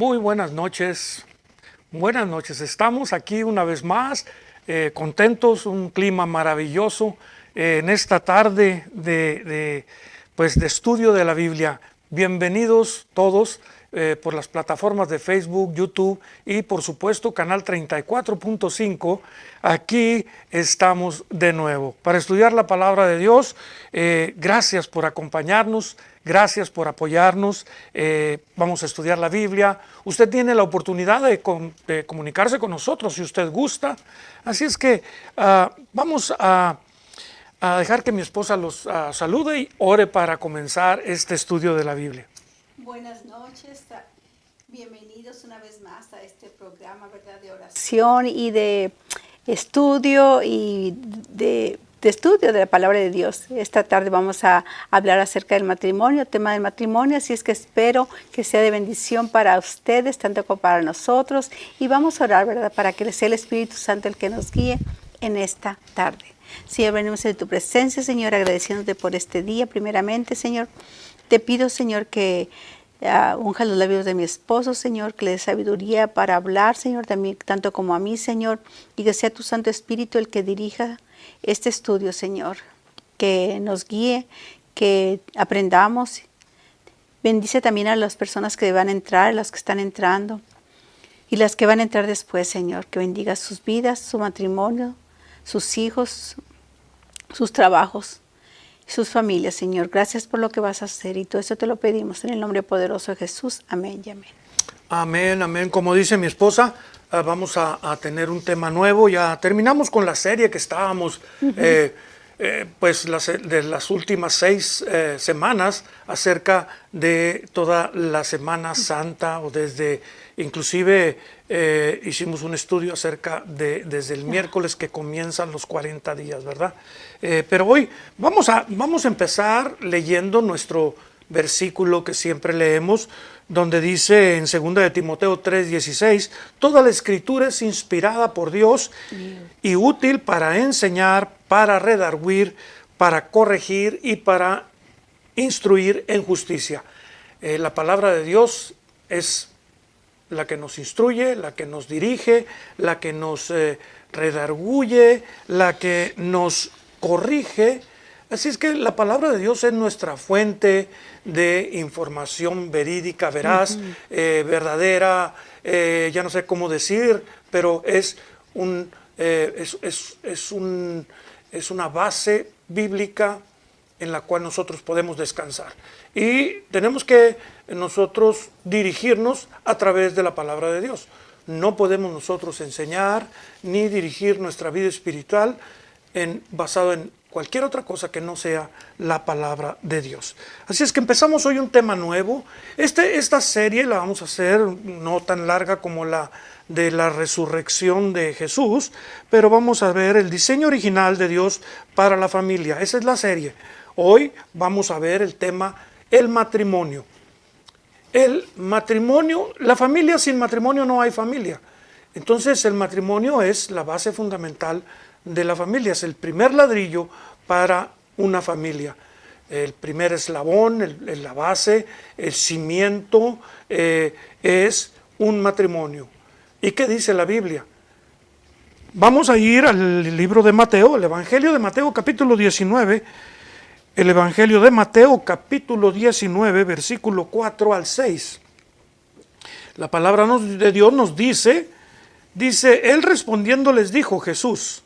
Muy buenas noches. Buenas noches. Estamos aquí una vez más, contentos, un clima maravilloso en esta tarde de estudio de la Biblia. Bienvenidos todos por las plataformas de Facebook, YouTube y por supuesto Canal 34.5. Aquí estamos de nuevo para estudiar la palabra de Dios. Gracias por acompañarnos. Gracias por apoyarnos. Vamos a estudiar la Biblia. Usted tiene la oportunidad de comunicarse con nosotros si usted gusta. Así es que vamos a dejar que mi esposa los salude y ore para comenzar este estudio de la Biblia. Buenas noches. Bienvenidos una vez más a este programa, ¿verdad?, de oración y de estudio y de estudio de la palabra de Dios. Esta tarde vamos a hablar acerca del matrimonio, tema del matrimonio, así es que espero que sea de bendición para ustedes, tanto como para nosotros, y vamos a orar, ¿verdad?, para que sea el Espíritu Santo el que nos guíe en esta tarde. Señor, venimos en tu presencia, Señor, agradeciéndote por este día. Primeramente, Señor, te pido, Señor, que unja los labios de mi esposo, Señor, que le dé sabiduría para hablar, Señor, también, tanto como a mí, Señor, y que sea tu Santo Espíritu el que dirija este estudio, Señor, que nos guíe, que aprendamos. Bendice también a las personas que van a entrar, a las que están entrando y las que van a entrar después, Señor, que bendiga sus vidas, su matrimonio, sus hijos, sus trabajos, sus familias, Señor. Gracias por lo que vas a hacer y todo eso te lo pedimos en el nombre poderoso de Jesús. Amén y amén. Amén, amén. Como dice mi esposa, vamos a tener un tema nuevo. Ya terminamos con la serie que estábamos, de las últimas 6 semanas acerca de toda la Semana Santa, o inclusive hicimos un estudio acerca desde el miércoles que comienzan los 40 días, ¿verdad? Pero hoy vamos a empezar leyendo nuestro versículo que siempre leemos, donde dice en 2 de Timoteo 3:16, toda la escritura es inspirada por Dios y útil para enseñar, para redarguir, para corregir y para instruir en justicia. La palabra de Dios es la que nos instruye, la que nos dirige, la que nos redarguye, la que nos corrige. Así es que la palabra de Dios es nuestra fuente de información verídica, veraz, verdadera, ya no sé cómo decir, pero es una base bíblica en la cual nosotros podemos descansar. Y tenemos que nosotros dirigirnos a través de la palabra de Dios. No podemos nosotros enseñar ni dirigir nuestra vida espiritual basado en cualquier otra cosa que no sea la palabra de Dios. Así es que empezamos hoy un tema nuevo. Esta serie la vamos a hacer no tan larga como la de la resurrección de Jesús, pero vamos a ver el diseño original de Dios para la familia. Esa es la serie. Hoy vamos a ver el tema, el matrimonio. El matrimonio, la familia, sin matrimonio no hay familia. Entonces el matrimonio es la base fundamental de la familia, es el primer ladrillo para una familia. El primer eslabón, la base, el cimiento es un matrimonio. ¿Y qué dice la Biblia? Vamos a ir al libro de Mateo, el Evangelio de Mateo capítulo 19. El Evangelio de Mateo capítulo 19, versículo 4 al 6. La palabra de Dios nos dice, él respondiendo les dijo, Jesús,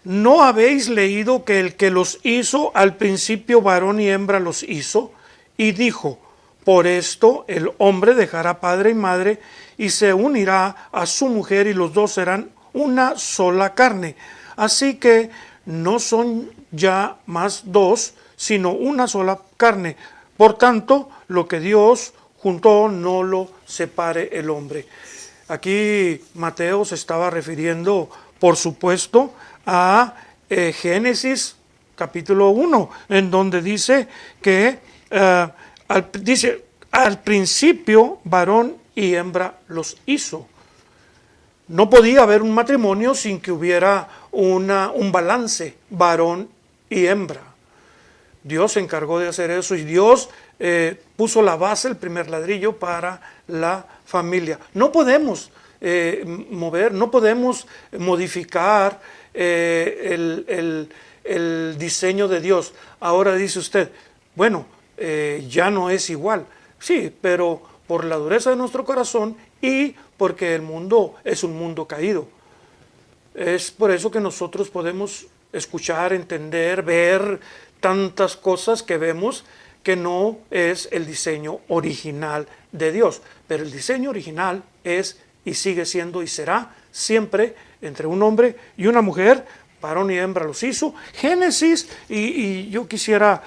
¿no habéis leído que el que los hizo al principio varón y hembra los hizo? Y dijo, por esto el hombre dejará padre y madre y se unirá a su mujer y los dos serán una sola carne. Así que no son ya más dos, sino una sola carne. Por tanto, lo que Dios juntó no lo separe el hombre. Aquí Mateo se estaba refiriendo, por supuesto, a Génesis capítulo 1, en donde dice que al principio varón y hembra los hizo. No podía haber un matrimonio sin que hubiera un balance, varón y hembra. Dios se encargó de hacer eso y Dios puso la base, el primer ladrillo para la familia. No podemos mover, no podemos modificar el diseño de Dios. Ahora dice usted, bueno, ya no es igual. Sí, pero por la dureza de nuestro corazón y porque el mundo es un mundo caído. Es por eso que nosotros podemos escuchar, entender, ver tantas cosas que vemos que no es el diseño original de Dios. Pero el diseño original es y sigue siendo y será siempre entre un hombre y una mujer, varón y hembra los hizo. Génesis, y yo quisiera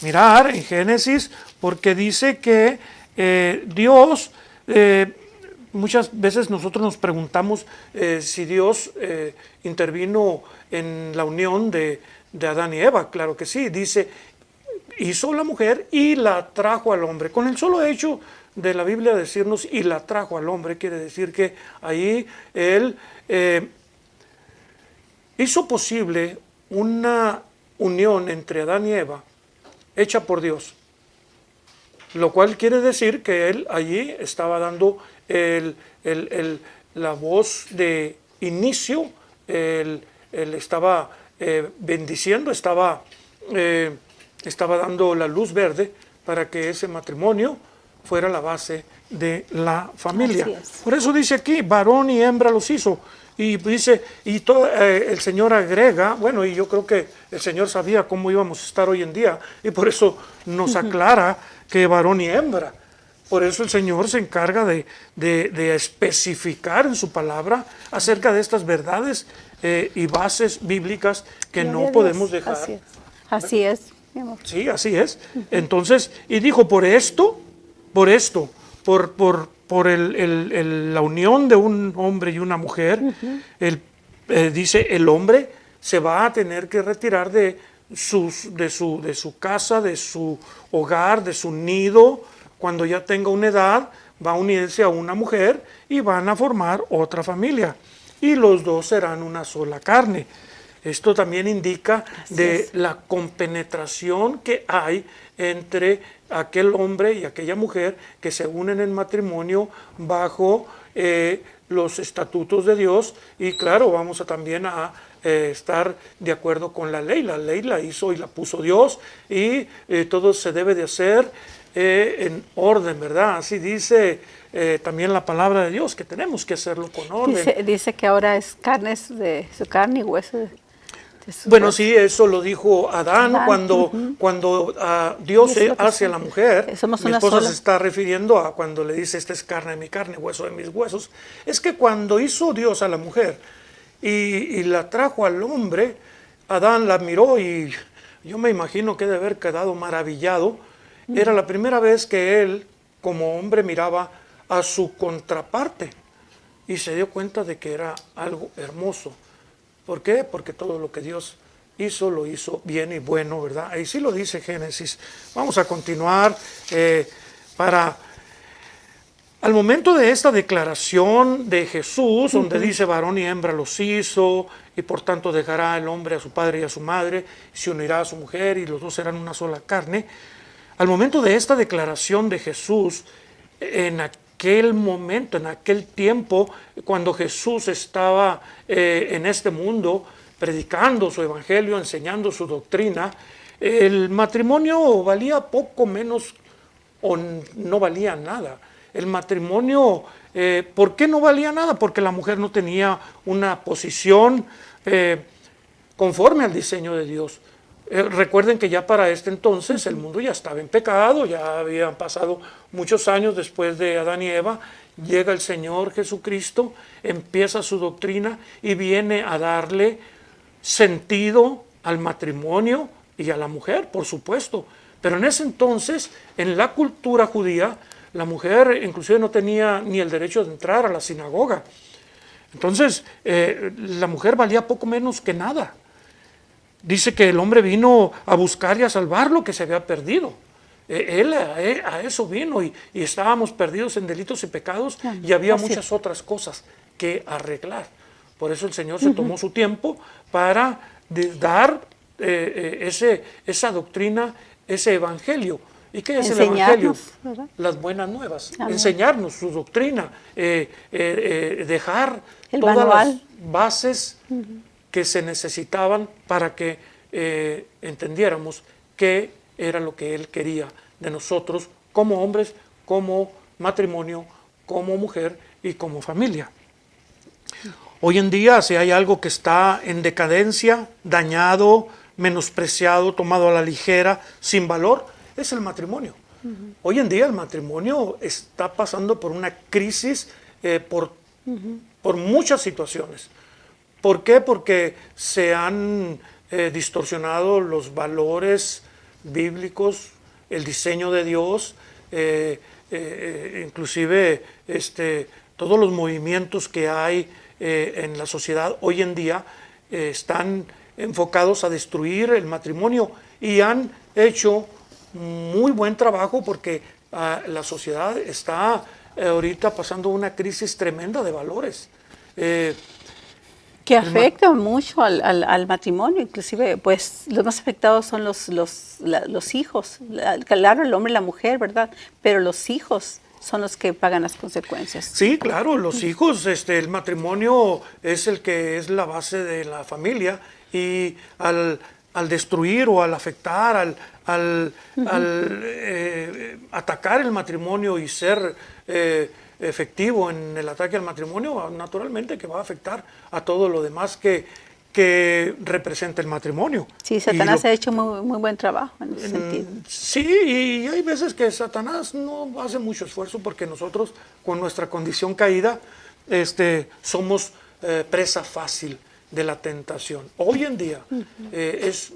mirar en Génesis, porque dice que Dios, muchas veces nosotros nos preguntamos si Dios intervino en la unión de Adán y Eva. Claro que sí, dice, hizo la mujer y la trajo al hombre. Con el solo hecho de la Biblia decirnos y la trajo al hombre, quiere decir que ahí él hizo posible una unión entre Adán y Eva hecha por Dios, lo cual quiere decir que él allí estaba dando la voz de inicio, él estaba bendiciendo, estaba dando la luz verde para que ese matrimonio fuera la base de la familia. Por eso dice aquí, varón y hembra los hizo. Y dice, y el Señor agrega, bueno, y yo creo que el Señor sabía cómo íbamos a estar hoy en día, y por eso nos aclara que varón y hembra. Por eso el Señor se encarga de especificar en su palabra acerca de estas verdades y bases bíblicas que no podemos dejar. Así es, mi amor. Sí, así es. Entonces, y dijo, por la unión de un hombre y una mujer, dice, el hombre se va a tener que retirar de su casa, de su hogar, de su nido. Cuando ya tenga una edad, va a unirse a una mujer y van a formar otra familia. Y los dos serán una sola carne. Esto también indica de la compenetración que hay entre aquel hombre y aquella mujer que se unen en matrimonio bajo los estatutos de Dios. Y claro, vamos también a estar de acuerdo con la ley. La ley la hizo y la puso Dios, y todo se debe de hacer en orden, ¿verdad? Así dice también la palabra de Dios, que tenemos que hacerlo con orden. Dice que ahora es carne de su carne y hueso de su bueno, hueso. sí, eso lo dijo Adán cuando Dios hace a la mujer. Mi esposa se está refiriendo a cuando le dice, esta es carne de mi carne, hueso de mis huesos. Es que cuando hizo Dios a la mujer y la trajo al hombre, Adán la miró y yo me imagino que debe haber quedado maravillado. Era la primera vez que él, como hombre, miraba a su contraparte y se dio cuenta de que era algo hermoso. ¿Por qué? Porque todo lo que Dios hizo, lo hizo bien y bueno, ¿verdad? Ahí sí lo dice Génesis. Vamos a continuar al momento de esta declaración de Jesús, donde dice varón y hembra los hizo, y por tanto dejará el hombre a su padre y a su madre, y se unirá a su mujer, y los dos serán una sola carne. Al momento de esta declaración de Jesús, en aquel momento, en aquel tiempo, cuando Jesús estaba en este mundo, predicando su evangelio, enseñando su doctrina, el matrimonio valía poco menos o no valía nada. El matrimonio, ¿por qué no valía nada? Porque la mujer no tenía una posición conforme al diseño de Dios. Recuerden que ya para este entonces el mundo ya estaba en pecado, ya habían pasado muchos años después de Adán y Eva. Llega el Señor Jesucristo, empieza su doctrina y viene a darle sentido al matrimonio y a la mujer, por supuesto. Pero en ese entonces, en la cultura judía, la mujer inclusive no tenía ni el derecho de entrar a la sinagoga. Entonces, la mujer valía poco menos que nada. Dice que el hombre vino a buscar y a salvar lo que se había perdido. Él a eso vino y estábamos perdidos en delitos y pecados y había muchas otras cosas que arreglar. Por eso el Señor se tomó su tiempo para dar esa doctrina, ese evangelio. ¿Y qué es el evangelio? ¿Verdad? Las buenas nuevas. Amén. Enseñarnos su doctrina, dejar El todas manual. las bases que se necesitaban para que entendiéramos qué era lo que Él quería de nosotros como hombres, como matrimonio, como mujer y como familia. Hoy en día, si hay algo que está en decadencia, dañado, menospreciado, tomado a la ligera, sin valor, es el matrimonio. Hoy en día el matrimonio está pasando por una crisis por muchas situaciones. ¿Por qué? Porque se han distorsionado los valores bíblicos, el diseño de Dios, inclusive todos los movimientos que hay en la sociedad hoy en día están enfocados a destruir el matrimonio y han hecho muy buen trabajo porque la sociedad está ahorita pasando una crisis tremenda de valores. Que afecta mucho al matrimonio, inclusive pues los más afectados son los hijos, claro, el hombre y la mujer, ¿verdad? Pero los hijos son los que pagan las consecuencias. Sí, claro, los hijos, el matrimonio es el que es la base de la familia y al destruir o al afectar, al atacar el matrimonio y ser efectivo en el ataque al matrimonio, naturalmente que va a afectar a todo lo demás que representa el matrimonio. Sí, Satanás ha hecho muy buen trabajo en ese sentido. Sí, y hay veces que Satanás no hace mucho esfuerzo porque nosotros, con nuestra condición caída, somos presa fácil de la tentación. Hoy en día, es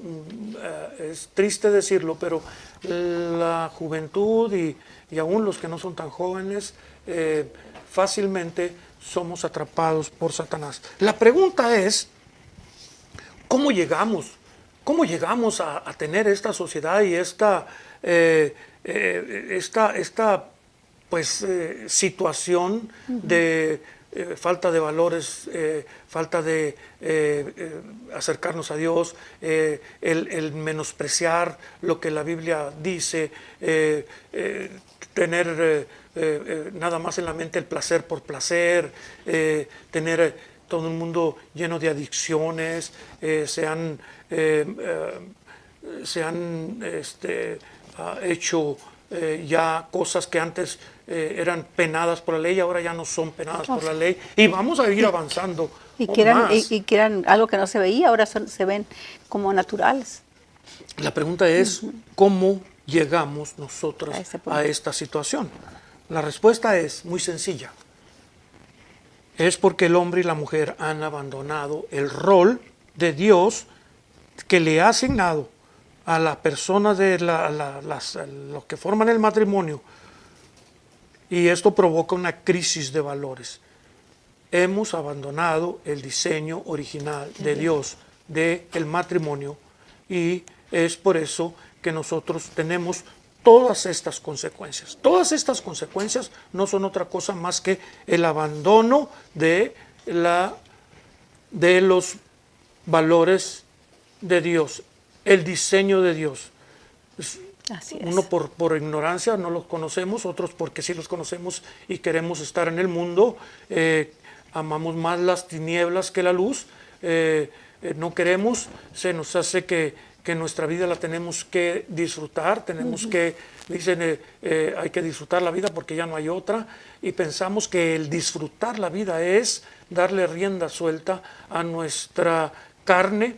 triste decirlo, pero la juventud y aún los que no son tan jóvenes, fácilmente somos atrapados por Satanás. La pregunta es, ¿cómo llegamos a tener esta sociedad y esta situación de falta de valores, falta de acercarnos a Dios, el menospreciar lo que la Biblia dice, tener nada más en la mente el placer por placer, tener todo el mundo lleno de adicciones, se han hecho ya cosas que antes eran penadas por la ley, ahora ya no son penadas por la ley, y vamos a ir avanzando y que eran, más. y que eran algo que no se veía, ahora se ven como naturales. La pregunta es, ¿cómo llegamos nosotros a esta situación? La respuesta es muy sencilla. Es porque el hombre y la mujer han abandonado el rol de Dios que le ha asignado a la persona de los que forman el matrimonio, y esto provoca una crisis de valores. Hemos abandonado el diseño original de Dios del matrimonio y es por eso que nosotros tenemos todas estas consecuencias. Todas estas consecuencias no son otra cosa más que el abandono de los valores de Dios, el diseño de Dios. Así es. Uno por ignorancia no los conocemos, otros porque sí los conocemos y queremos estar en el mundo, amamos más las tinieblas que la luz, no queremos, se nos hace que nuestra vida la tenemos que disfrutar, tenemos que, dicen, hay que disfrutar la vida porque ya no hay otra, y pensamos que el disfrutar la vida es darle rienda suelta a nuestra carne,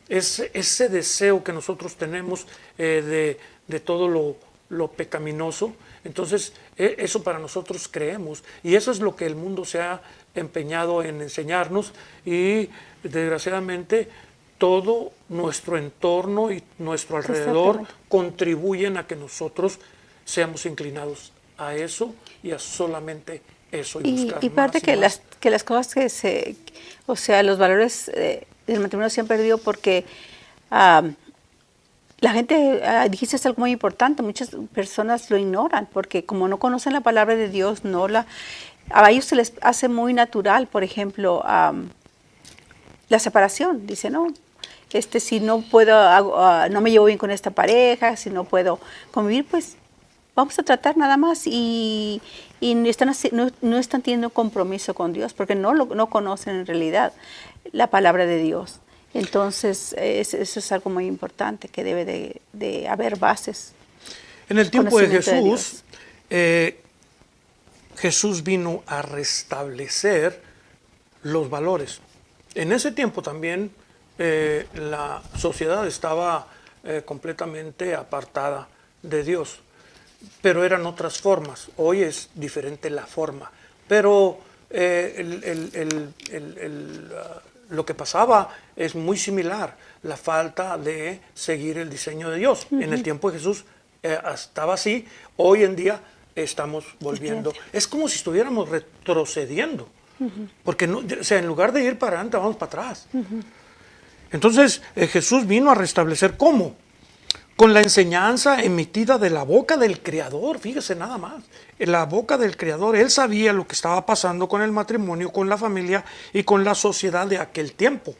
ese deseo que nosotros tenemos de todo lo pecaminoso. Entonces eso para nosotros creemos, y eso es lo que el mundo se ha empeñado en enseñarnos, y desgraciadamente todo nuestro entorno y nuestro alrededor contribuyen a que nosotros seamos inclinados a eso y a solamente eso, y buscar y parte más que las cosas o sea, los valores del matrimonio se han perdido porque la gente, dijiste algo muy importante, muchas personas lo ignoran porque como no conocen la palabra de Dios, a ellos se les hace muy natural, por ejemplo, la separación. Dice, no, si no puedo, no me llevo bien con esta pareja, si no puedo convivir, pues vamos a tratar nada más y no están teniendo compromiso con Dios porque no conocen en realidad la palabra de Dios. Entonces, eso es algo muy importante, que debe de haber bases. En el tiempo de Jesús, Jesús vino a restablecer los valores. En ese tiempo también la sociedad estaba completamente apartada de Dios, pero eran otras formas. Hoy es diferente la forma, pero lo que pasaba es muy similar, la falta de seguir el diseño de Dios. En el tiempo de Jesús estaba así, hoy en día estamos volviendo. Es como si estuviéramos retrocediendo, porque no, o sea, en lugar de ir para adelante, vamos para atrás. Entonces Jesús vino a restablecer, ¿cómo? Con la enseñanza emitida de la boca del Creador, fíjese nada más, en la boca del Creador. Él sabía lo que estaba pasando con el matrimonio, con la familia y con la sociedad de aquel tiempo.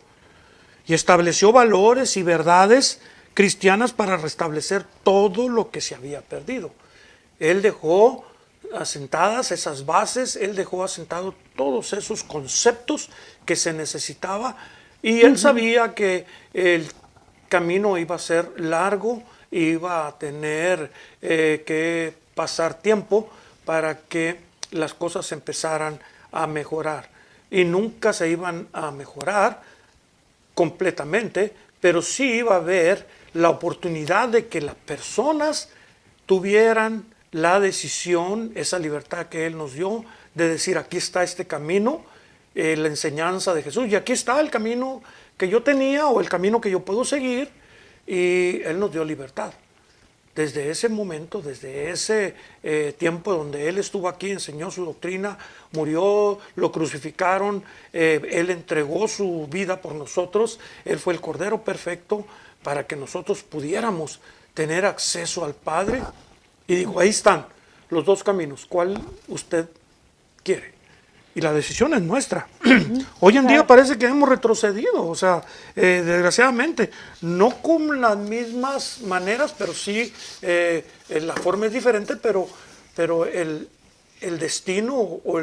Y estableció valores y verdades cristianas para restablecer todo lo que se había perdido. Él dejó asentadas esas bases, él dejó asentados todos esos conceptos que se necesitaba, y él sabía que el camino iba a ser largo, iba a tener que pasar tiempo para que las cosas empezaran a mejorar. Y nunca se iban a mejorar completamente, pero sí iba a haber la oportunidad de que las personas tuvieran la decisión, esa libertad que Él nos dio, de decir, aquí está este camino, la enseñanza de Jesús, y aquí está el camino que yo tenía o el camino que yo puedo seguir, y Él nos dio libertad. Desde ese momento, desde ese tiempo donde Él estuvo aquí, enseñó su doctrina, murió, lo crucificaron, Él entregó su vida por nosotros, Él fue el Cordero perfecto para que nosotros pudiéramos tener acceso al Padre. Y dijo, ahí están los dos caminos, ¿cuál usted quiere? Y la decisión es nuestra. Hoy en día parece que hemos retrocedido, o sea, desgraciadamente, no con las mismas maneras, pero sí, la forma es diferente, pero el destino o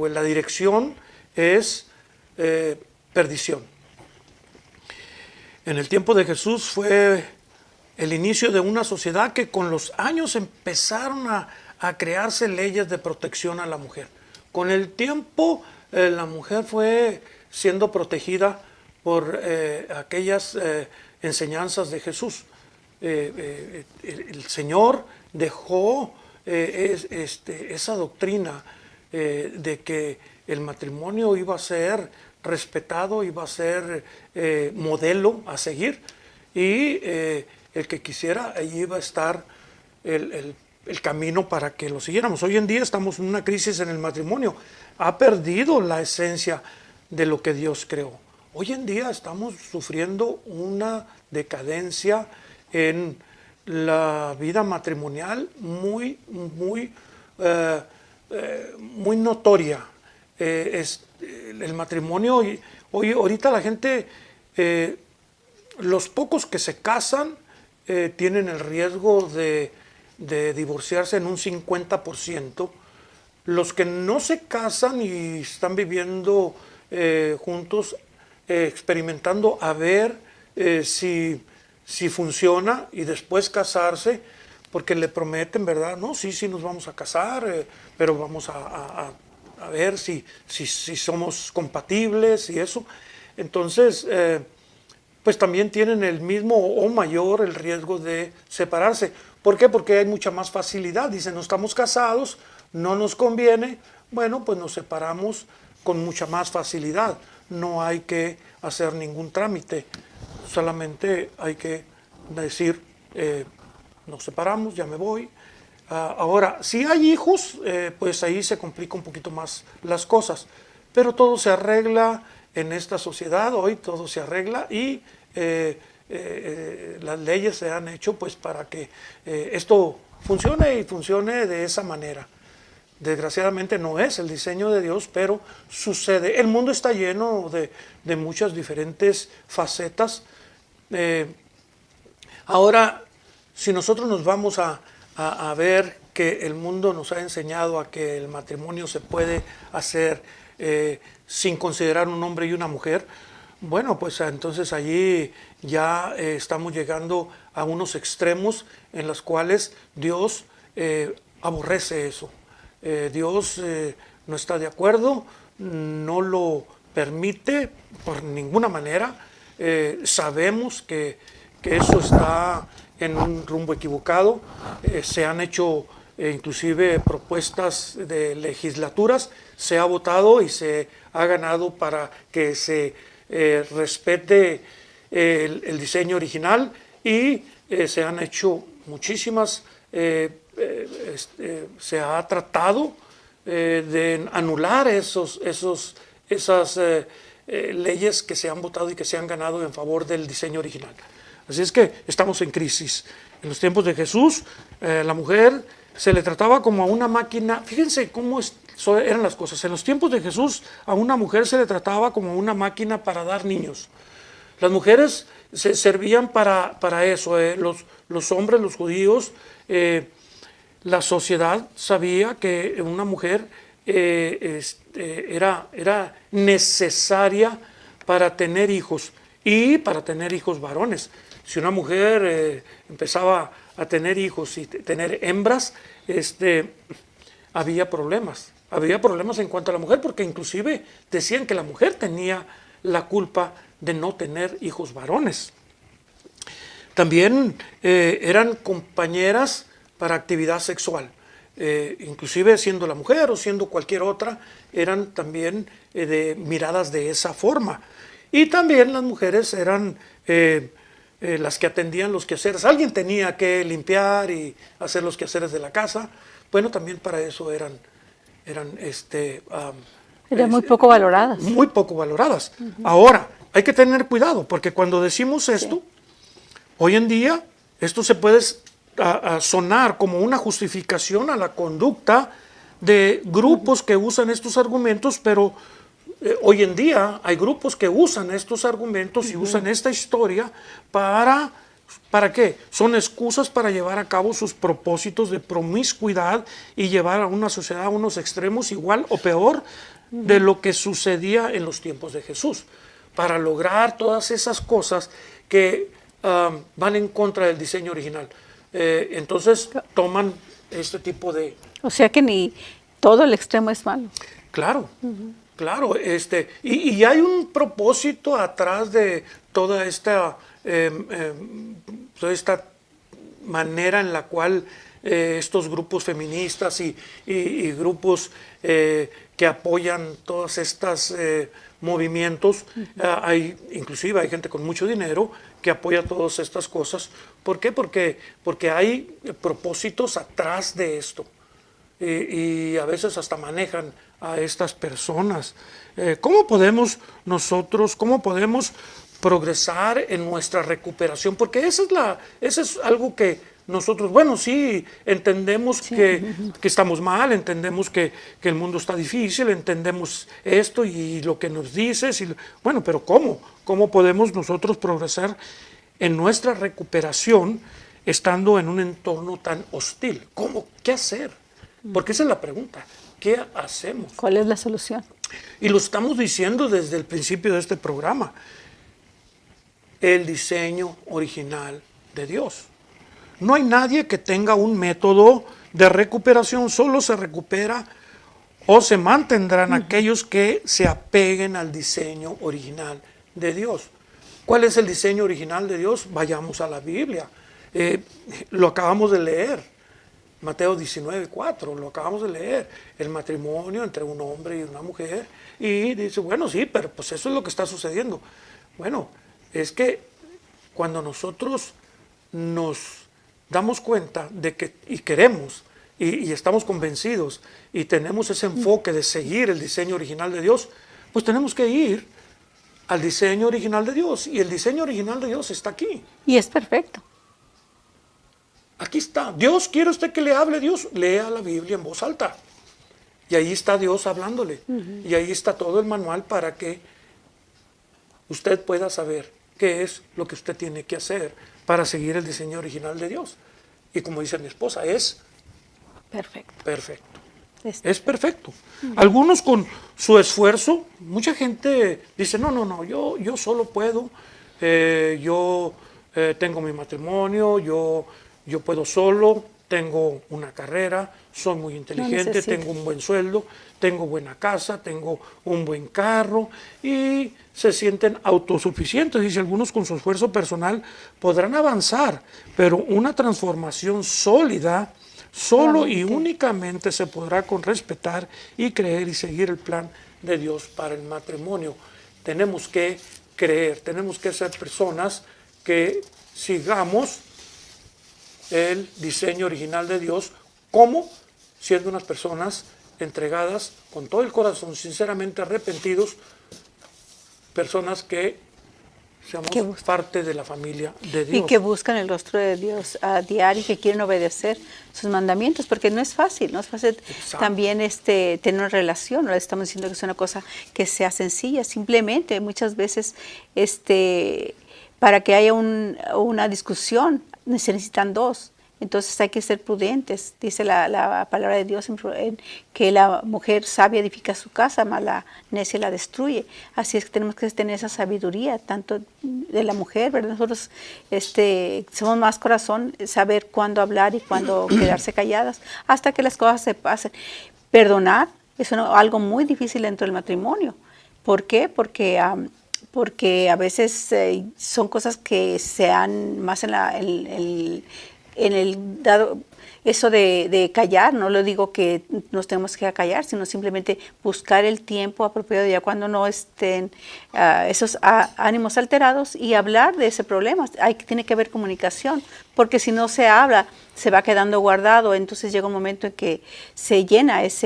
la dirección es perdición. En el tiempo de Jesús fue el inicio de una sociedad que con los años empezaron a crearse leyes de protección a la mujer. Con el tiempo la mujer fue siendo protegida por aquellas enseñanzas de Jesús. El Señor dejó esa doctrina de que el matrimonio iba a ser respetado, iba a ser modelo a seguir, y el que quisiera, ahí iba a estar el camino para que lo siguiéramos. Hoy en día estamos en una crisis en el matrimonio. Ha perdido la esencia de lo que Dios creó. Hoy en día estamos sufriendo una decadencia en la vida matrimonial muy notoria. El matrimonio, ahorita la gente, los pocos que se casan tienen el riesgo de divorciarse en un 50%. Los que no se casan y están viviendo juntos, experimentando a ver si funciona, y después casarse, porque le prometen, ¿verdad? No, sí nos vamos a casar, pero vamos a ver si somos compatibles y eso. Entonces, pues también tienen el mismo o mayor el riesgo de separarse. ¿Por qué? Porque hay mucha más facilidad. Dicen, no estamos casados, no nos conviene. Bueno, pues nos separamos con mucha más facilidad. No hay que hacer ningún trámite. Solamente hay que decir, nos separamos, ya me voy. Ahora, si hay hijos, pues ahí se complica un poquito más las cosas. Pero todo se arregla en esta sociedad, hoy todo se arregla, y las leyes se han hecho pues para que esto funcione, y funcione de esa manera. Desgraciadamente no es el diseño de Dios, pero sucede. El mundo está lleno de muchas diferentes facetas. Ahora, si nosotros nos vamos a ver que el mundo nos ha enseñado a que el matrimonio se puede hacer sin considerar un hombre y una mujer, bueno, pues entonces allí ya estamos llegando a unos extremos en los cuales Dios aborrece eso. Dios no está de acuerdo, no lo permite por ninguna manera. Sabemos que eso está en un rumbo equivocado. Se han hecho inclusive propuestas de legislaturas, se ha votado y se ha ganado para que se respete el diseño original, y se han hecho muchísimas, se ha tratado de anular esas leyes que se han votado y que se han ganado en favor del diseño original. Así es que estamos en crisis. En los tiempos de Jesús, la mujer se le trataba como a una máquina. Fíjense cómo eran las cosas. En los tiempos de Jesús, a una mujer se le trataba como una máquina para dar niños. Las mujeres se servían para eso. Los hombres, los judíos, la sociedad sabía que una mujer era necesaria para tener hijos, y para tener hijos varones. Si una mujer empezaba a tener hijos y tener hembras, había problemas. Había problemas en cuanto a la mujer, porque inclusive decían que la mujer tenía la culpa de no tener hijos varones. También eran compañeras para actividad sexual. Inclusive siendo la mujer o siendo cualquier otra, eran también miradas de esa forma. Y también las mujeres eran las que atendían los quehaceres. Alguien tenía que limpiar y hacer los quehaceres de la casa. Bueno, también para eso eran muy poco valoradas. Muy poco valoradas. Ahora, hay que tener cuidado, porque cuando decimos esto, hoy en día, esto se puede sonar como una justificación a la conducta de grupos que usan estos argumentos, pero hoy en día hay grupos que usan estos argumentos y usan esta historia ¿para qué? Son excusas para llevar a cabo sus propósitos de promiscuidad y llevar a una sociedad a unos extremos igual o peor de lo que sucedía en los tiempos de Jesús, para lograr todas esas cosas que van en contra del diseño original. Entonces toman este tipo de... O sea que ni todo el extremo es malo. Claro. Claro, y hay un propósito atrás de toda esta manera en la cual estos grupos feministas y grupos que apoyan todos estos movimientos, inclusive hay gente con mucho dinero que apoya todas estas cosas. ¿Por qué? Porque hay propósitos atrás de esto. Y a veces hasta manejan a estas personas. ¿Cómo podemos progresar en nuestra recuperación? Porque eso es algo que nosotros, bueno, sí, entendemos que estamos mal, entendemos que el mundo está difícil, entendemos esto y lo que nos dices. Bueno, pero ¿cómo podemos nosotros progresar en nuestra recuperación estando en un entorno tan hostil? ¿Qué hacer? Porque esa es la pregunta. ¿Qué hacemos? ¿Cuál es la solución? Y lo estamos diciendo desde el principio de este programa. El diseño original de Dios. No hay nadie que tenga un método de recuperación. Solo se recupera o se mantendrán aquellos que se apeguen al diseño original de Dios. ¿Cuál es el diseño original de Dios? Vayamos a la Biblia. Lo acabamos de leer. Mateo 19:4, lo acabamos de leer, el matrimonio entre un hombre y una mujer, y dice, bueno, sí, pero pues eso es lo que está sucediendo. Bueno, es que cuando nosotros nos damos cuenta de que, y queremos, y estamos convencidos, y tenemos ese enfoque de seguir el diseño original de Dios, pues tenemos que ir al diseño original de Dios, y el diseño original de Dios está aquí. Y es perfecto. Aquí está. Dios, ¿quiere usted que le hable Dios? Lea la Biblia en voz alta. Y ahí está Dios hablándole. Y ahí está todo el manual para que usted pueda saber qué es lo que usted tiene que hacer para seguir el diseño original de Dios. Y como dice mi esposa, es Perfecto. perfecto. Es perfecto. Algunos con su esfuerzo, mucha gente dice, no, yo solo puedo, yo tengo mi matrimonio, yo puedo solo, tengo una carrera, soy muy inteligente, tengo un buen sueldo, tengo buena casa, tengo un buen carro y se sienten autosuficientes. Dice, algunos con su esfuerzo personal podrán avanzar, pero una transformación sólida solo y únicamente se podrá con respetar y creer y seguir el plan de Dios para el matrimonio. Tenemos que creer, tenemos que ser personas que sigamos el diseño original de Dios, como siendo unas personas entregadas con todo el corazón, sinceramente arrepentidos, personas que seamos parte de la familia de Dios. Y que buscan el rostro de Dios a diario y que quieren obedecer sus mandamientos, porque no es fácil también tener una relación. No le estamos diciendo que es una cosa que sea sencilla, simplemente muchas veces para que haya una discusión se necesitan dos. Entonces hay que ser prudentes. Dice la palabra de Dios que la mujer sabia edifica su casa, mas la necia la destruye. Así es que tenemos que tener esa sabiduría, tanto de la mujer, ¿verdad? Nosotros somos más corazón, saber cuándo hablar y cuándo quedarse calladas, hasta que las cosas se pasen. Perdonar es algo muy difícil dentro del matrimonio. ¿Por qué? Porque a veces son cosas que se dan más en el dado, eso de callar. No lo digo que nos tenemos que callar, sino simplemente buscar el tiempo apropiado ya cuando no estén esos ánimos alterados y hablar de ese problema. Tiene que haber comunicación, porque si no se habla, se va quedando guardado. Entonces llega un momento en que se llena es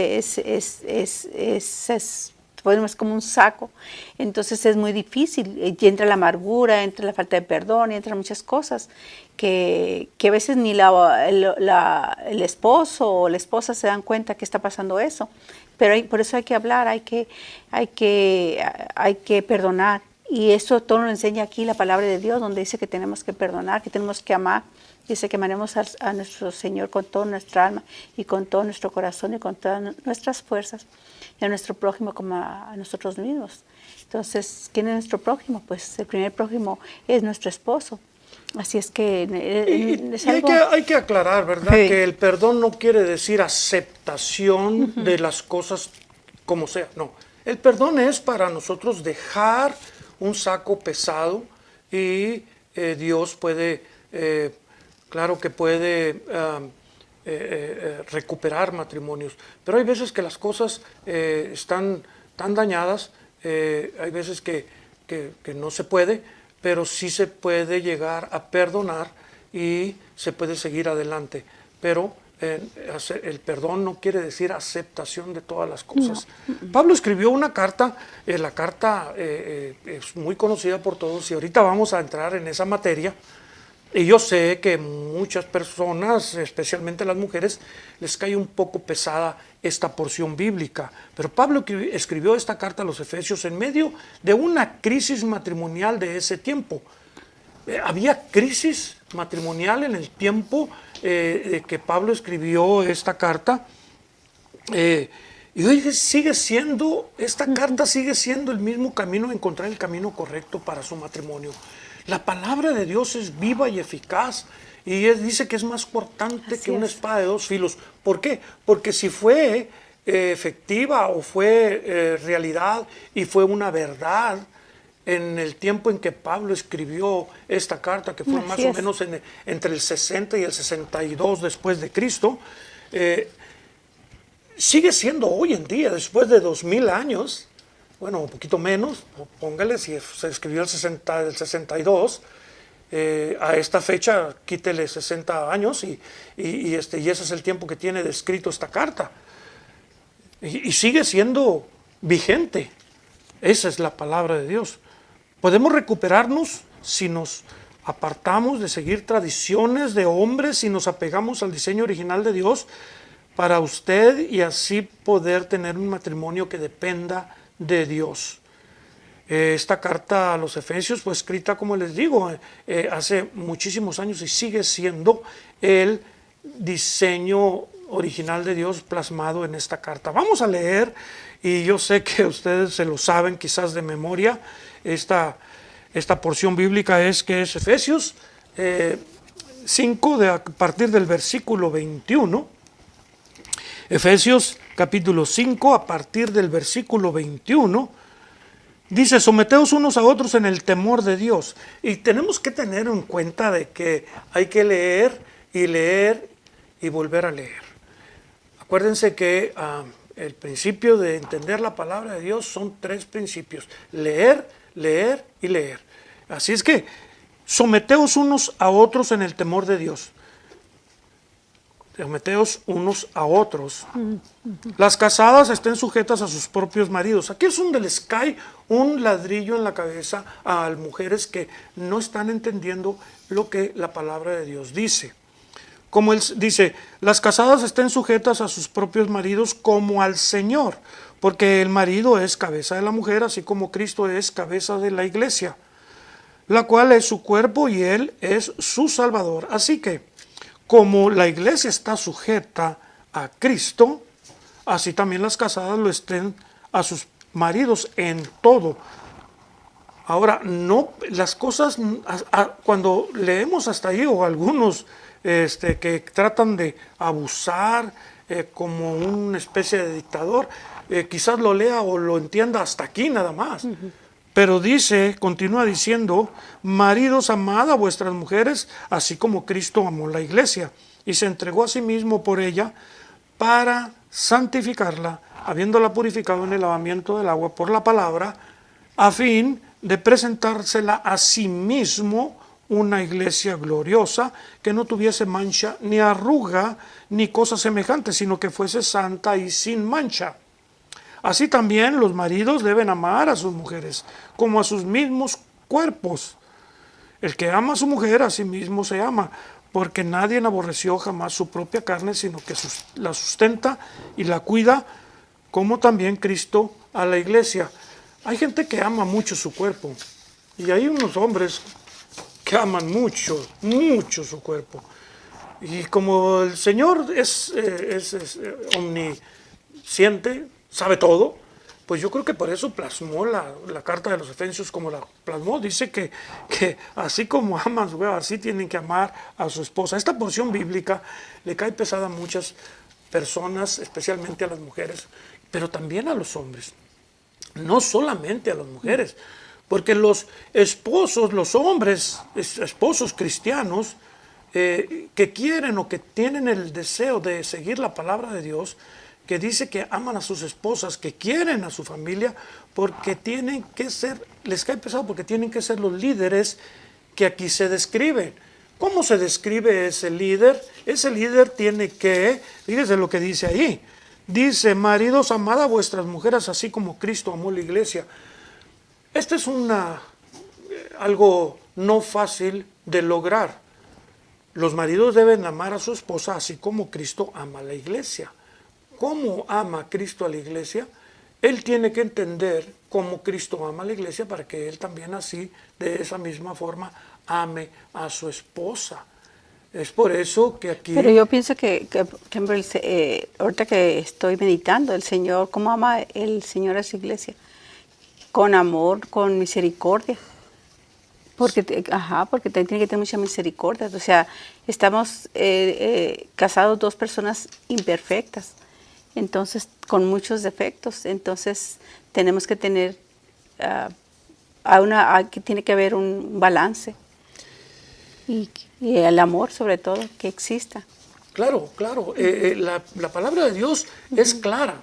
como un saco. Entonces es muy difícil, y entra la amargura, entra la falta de perdón, y entran muchas cosas que a veces ni el esposo o la esposa se dan cuenta que está pasando eso. Pero por eso hay que hablar, hay que perdonar. Y eso todo lo enseña aquí la palabra de Dios, donde dice que tenemos que perdonar, que tenemos que amar. Dice que amaremos a nuestro Señor con toda nuestra alma y con todo nuestro corazón y con todas nuestras fuerzas, y a nuestro prójimo como a nosotros mismos. Entonces, ¿quién es nuestro prójimo? Pues el primer prójimo es nuestro esposo. Así es que es algo... hay que aclarar, ¿verdad? Sí. Que el perdón no quiere decir aceptación de las cosas como sea. No, el perdón es para nosotros dejar un saco pesado y Dios puede... claro que puede recuperar matrimonios, pero hay veces que las cosas están tan dañadas, hay veces que no se puede, pero sí se puede llegar a perdonar y se puede seguir adelante. Pero el perdón no quiere decir aceptación de todas las cosas. No. Pablo escribió una carta, la carta es muy conocida por todos y ahorita vamos a entrar en esa materia. Y yo sé que muchas personas, especialmente las mujeres, les cae un poco pesada esta porción bíblica. Pero Pablo escribió esta carta a los Efesios en medio de una crisis matrimonial de ese tiempo. Había crisis matrimonial en el tiempo que Pablo escribió esta carta. Y hoy esta carta sigue siendo el mismo camino, encontrar el camino correcto para su matrimonio. La palabra de Dios es viva y eficaz y dice que es más cortante que una espada de dos filos. ¿Por qué? Porque si fue efectiva o fue realidad y fue una verdad en el tiempo en que Pablo escribió esta carta, que fue más o menos entre el 60 y el 62 después de Cristo, sigue siendo hoy en día, después de 2000 años, bueno, un poquito menos, póngale, si se escribió el 62, a esta fecha quítele 60 años y ese es el tiempo que tiene descrito esta carta. Y sigue siendo vigente. Esa es la palabra de Dios. Podemos recuperarnos si nos apartamos de seguir tradiciones de hombres, si nos apegamos al diseño original de Dios, para usted y así poder tener un matrimonio que dependa de Dios. Esta carta a los Efesios fue escrita, como les digo, hace muchísimos años y sigue siendo el diseño original de Dios plasmado en esta carta. Vamos a leer, y yo sé que ustedes se lo saben quizás de memoria, esta porción bíblica es Efesios 5, a partir del versículo 21. Efesios capítulo 5, a partir del versículo 21, dice: someteos unos a otros en el temor de Dios. Y tenemos que tener en cuenta de que hay que leer y volver a leer. Acuérdense que el principio de entender la palabra de Dios son 3 principios: leer, leer y leer. Así es que someteos unos a otros en el temor de Dios. Someteos unos a otros. Las casadas estén sujetas a sus propios maridos. Aquí es donde les cae un ladrillo en la cabeza a las mujeres que no están entendiendo lo que la palabra de Dios dice. Como él dice, las casadas estén sujetas a sus propios maridos como al Señor, porque el marido es cabeza de la mujer, así como Cristo es cabeza de la iglesia, la cual es su cuerpo y Él es su Salvador. Así que, como la iglesia está sujeta a Cristo, así también las casadas lo estén a sus maridos en todo. Ahora, no, las cosas, cuando leemos hasta ahí, o algunos que tratan de abusar como una especie de dictador, quizás lo lea o lo entienda hasta aquí nada más. Pero dice, continúa diciendo: maridos, amad a vuestras mujeres, así como Cristo amó la iglesia, y se entregó a sí mismo por ella, para santificarla, habiéndola purificado en el lavamiento del agua por la palabra, a fin de presentársela a sí mismo una iglesia gloriosa, que no tuviese mancha, ni arruga, ni cosa semejante, sino que fuese santa y sin mancha. Así también los maridos deben amar a sus mujeres como a sus mismos cuerpos. El que ama a su mujer, a sí mismo se ama, porque nadie aborreció jamás su propia carne, sino que la sustenta y la cuida, como también Cristo a la iglesia. Hay gente que ama mucho su cuerpo, y hay unos hombres que aman mucho, mucho su cuerpo. Y como el Señor es omnisciente, sabe todo, pues yo creo que por eso plasmó la carta de los Efesios como la plasmó. Dice que así como aman a su mujer, así tienen que amar a su esposa. Esta porción bíblica le cae pesada a muchas personas, especialmente a las mujeres, pero también a los hombres. No solamente a las mujeres, porque los esposos, los hombres, esposos cristianos, que quieren o que tienen el deseo de seguir la palabra de Dios, que dice que aman a sus esposas, que quieren a su familia, porque tienen que ser, les cae pesado, porque tienen que ser los líderes que aquí se describen. ¿Cómo se describe ese líder? Ese líder tiene que, fíjense lo que dice ahí, dice: maridos, amad a vuestras mujeres, así como Cristo amó la iglesia. Este es algo no fácil de lograr. Los maridos deben amar a su esposa, así como Cristo ama a la iglesia. ¿Cómo ama Cristo a la iglesia? Él tiene que entender cómo Cristo ama a la iglesia para que él también así, de esa misma forma, ame a su esposa. Es por eso que aquí... Pero yo pienso que ahorita que estoy meditando, el Señor, ¿cómo ama el Señor a su iglesia? Con amor, con misericordia. Porque tiene que tener mucha misericordia. O sea, estamos casados 2 personas imperfectas, entonces con muchos defectos. Entonces tenemos que tener, tiene que haber un balance y el amor sobre todo que exista. Claro, claro. La palabra de Dios es clara.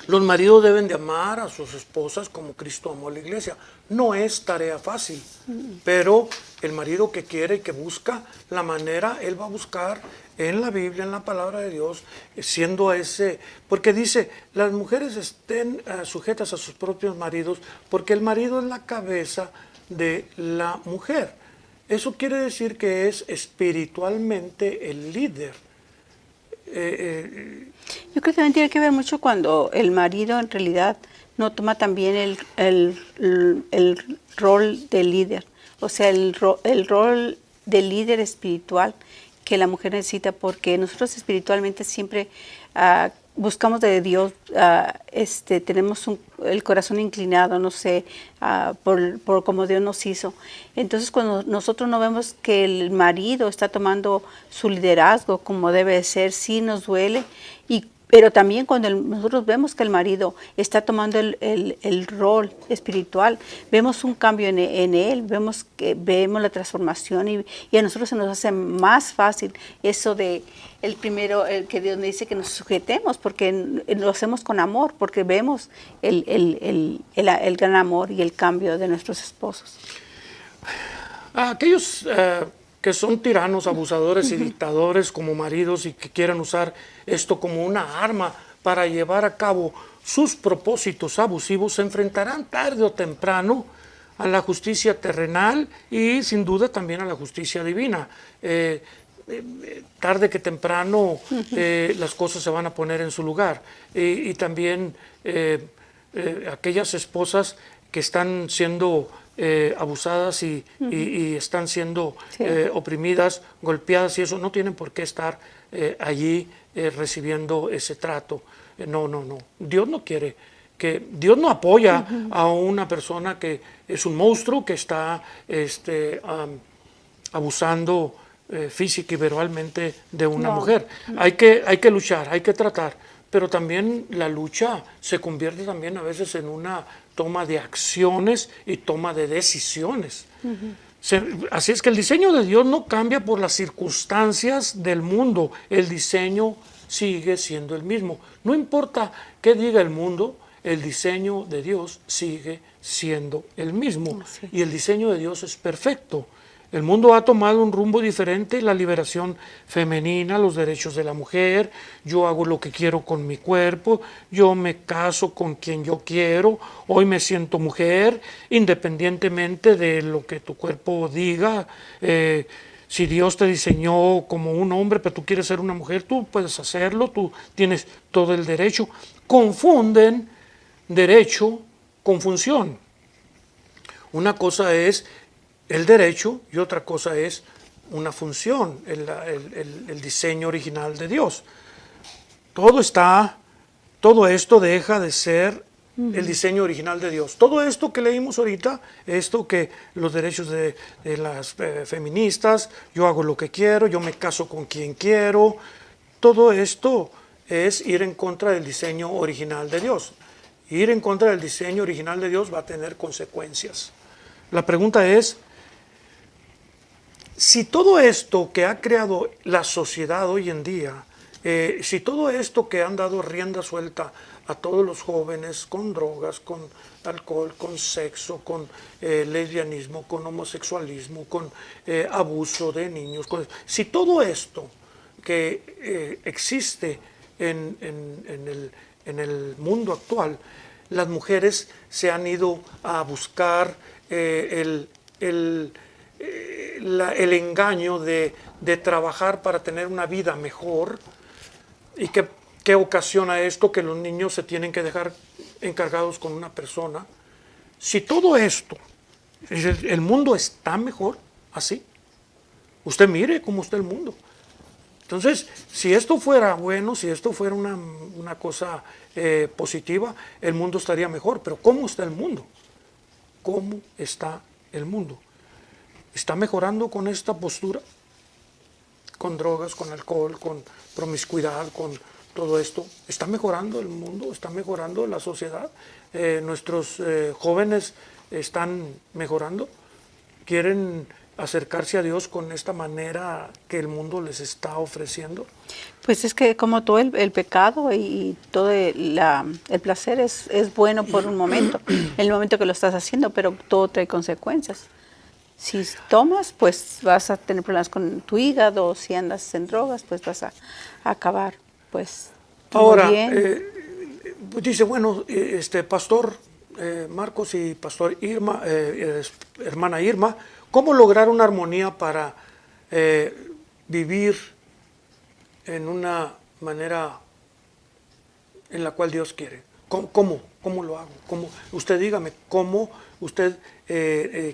Los maridos deben de amar a sus esposas como Cristo amó a la iglesia. No es tarea fácil, pero el marido que quiere y que busca la manera, él va a buscar en la Biblia, en la palabra de Dios, siendo ese, porque dice, las mujeres estén sujetas a sus propios maridos, porque el marido es la cabeza de la mujer. Eso quiere decir que es espiritualmente el líder. Yo creo que también tiene que ver mucho cuando el marido en realidad no toma también el rol de líder, o sea, el rol de líder espiritual que la mujer necesita, porque nosotros espiritualmente siempre buscamos de Dios, tenemos el corazón inclinado, no sé, por como Dios nos hizo. Entonces, cuando nosotros no vemos que el marido está tomando su liderazgo como debe ser, sí nos duele, pero también cuando nosotros vemos que el marido está tomando el rol espiritual, vemos un cambio en él, vemos la transformación y a nosotros se nos hace más fácil eso de el que Dios nos dice que nos sujetemos, porque lo hacemos con amor, porque vemos el gran amor y el cambio de nuestros esposos. Aquellos que son tiranos, abusadores y dictadores como maridos y que quieran usar esto como una arma para llevar a cabo sus propósitos abusivos, se enfrentarán tarde o temprano a la justicia terrenal y sin duda también a la justicia divina. Tarde que temprano las cosas se van a poner en su lugar. Y también aquellas esposas que están siendo abusadas y están siendo oprimidas, golpeadas y eso, no tienen por qué estar allí recibiendo ese trato. No. Dios no quiere Dios no apoya a una persona que es un monstruo que está abusando física y verbalmente de una mujer. Hay que luchar, hay que tratar, pero también la lucha se convierte también a veces en una toma de acciones y toma de decisiones. Así es que el diseño de Dios no cambia por las circunstancias del mundo, el diseño sigue siendo el mismo. No importa qué diga el mundo, el diseño de Dios sigue siendo el mismo. Sí. Y el diseño de Dios es perfecto. El mundo ha tomado un rumbo diferente, la liberación femenina, los derechos de la mujer, yo hago lo que quiero con mi cuerpo, yo me caso con quien yo quiero, hoy me siento mujer, independientemente de lo que tu cuerpo diga. Si Dios te diseñó como un hombre, pero tú quieres ser una mujer, tú puedes hacerlo, tú tienes todo el derecho. Confunden derecho con función. Una cosa es el derecho y otra cosa es una función, el diseño original de Dios. Todo esto deja de ser el diseño original de Dios. Todo esto que leímos ahorita, esto que los derechos de las feministas, yo hago lo que quiero, yo me caso con quien quiero, todo esto es ir en contra del diseño original de Dios. Ir en contra del diseño original de Dios va a tener consecuencias. La pregunta es, si todo esto que ha creado la sociedad hoy en día, si todo esto que han dado rienda suelta a todos los jóvenes con drogas, con alcohol, con sexo, con lesbianismo, con homosexualismo, con abuso de niños, si todo esto que existe en el mundo actual, las mujeres se han ido a buscar el engaño de trabajar para tener una vida mejor. ¿Y qué ocasiona esto? Que los niños se tienen que dejar encargados con una persona. Si todo esto, el mundo está mejor así. Usted mire cómo está el mundo. Entonces, si esto fuera bueno, si esto fuera una cosa positiva, el mundo estaría mejor. Pero ¿cómo está el mundo? ¿Cómo está el mundo? ¿Está mejorando con esta postura? Con drogas, con alcohol, con promiscuidad, con todo esto. ¿Está mejorando el mundo? ¿Está mejorando la sociedad? ¿Nuestros jóvenes están mejorando? ¿Quieren acercarse a Dios con esta manera que el mundo les está ofreciendo? Pues es que como todo el pecado y todo el placer es bueno por un momento, en el momento que lo estás haciendo, pero todo trae consecuencias. Si tomas, pues vas a tener problemas con tu hígado, si andas en drogas, pues vas a acabar, pues, ahora, bien. Dice, bueno, Pastor Marcos y Pastor Irma, hermana Irma, ¿cómo lograr una armonía para vivir en una manera en la cual Dios quiere. ¿Cómo lo hago? Usted dígame, ¿cómo usted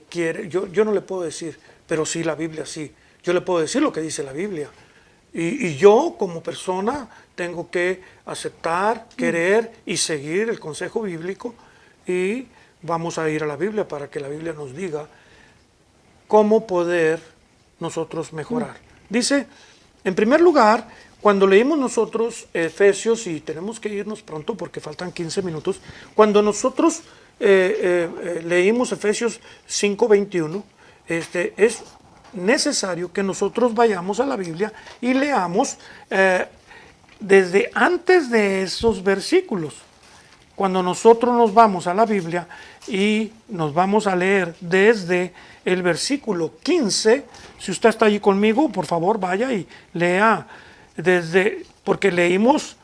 quiere? Yo no le puedo decir, pero sí la Biblia sí. Yo le puedo decir lo que dice la Biblia. Y yo como persona tengo que aceptar, querer y seguir el consejo bíblico, y vamos a ir a la Biblia para que la Biblia nos diga cómo poder nosotros mejorar. Dice, en primer lugar, cuando leímos nosotros Efesios, y tenemos que irnos pronto porque faltan 15 minutos, cuando nosotros leímos Efesios 5:21, es necesario que nosotros vayamos a la Biblia y leamos desde antes de esos versículos. Cuando nosotros nos vamos a la Biblia y nos vamos a leer desde el versículo 15, si usted está allí conmigo, por favor vaya y lea porque leímos